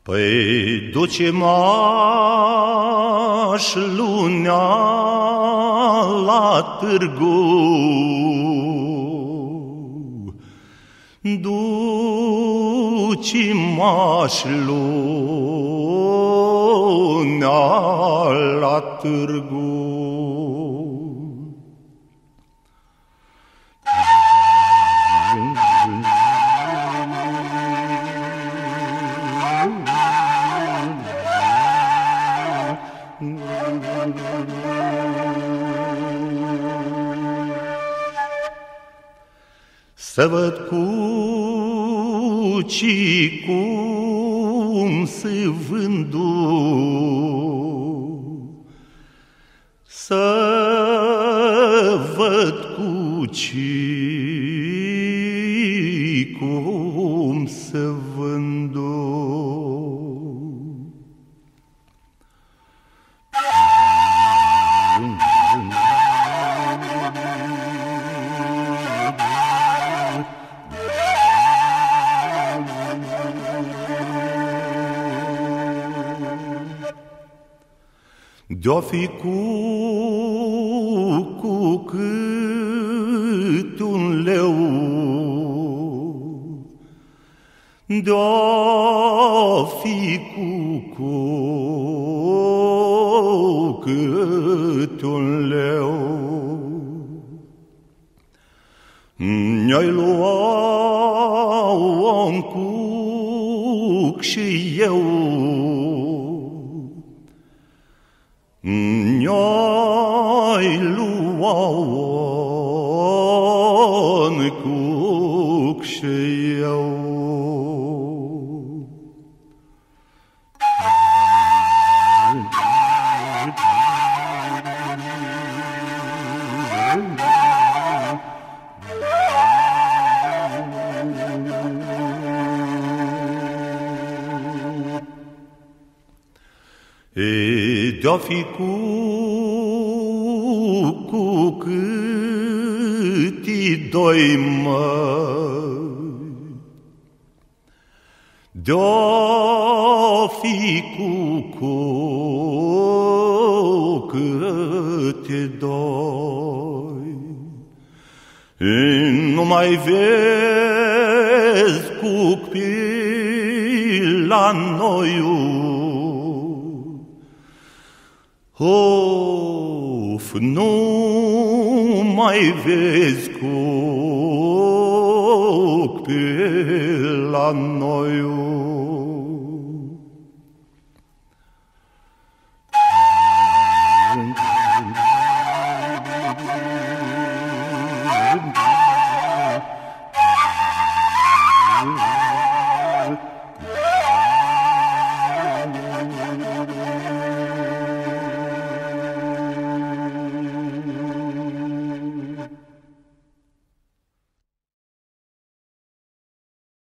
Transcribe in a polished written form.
Păi duce-m-aș lunea la târgu, duce-m-aș lunea la târgu. Să văd cucii cum se vându, să văd cucii cum se vându. De-o fi cu cât un leu, de-o fi cu cât un leu, ne-ai luat un cuc și eu, ne-ai luat un cuc și eu. De-o fi cu câti doi, măi, de-o fi cu câti doi, nu mai vezi cuc pe la noiu. Of, nu mai vezi cuc pe la noiu.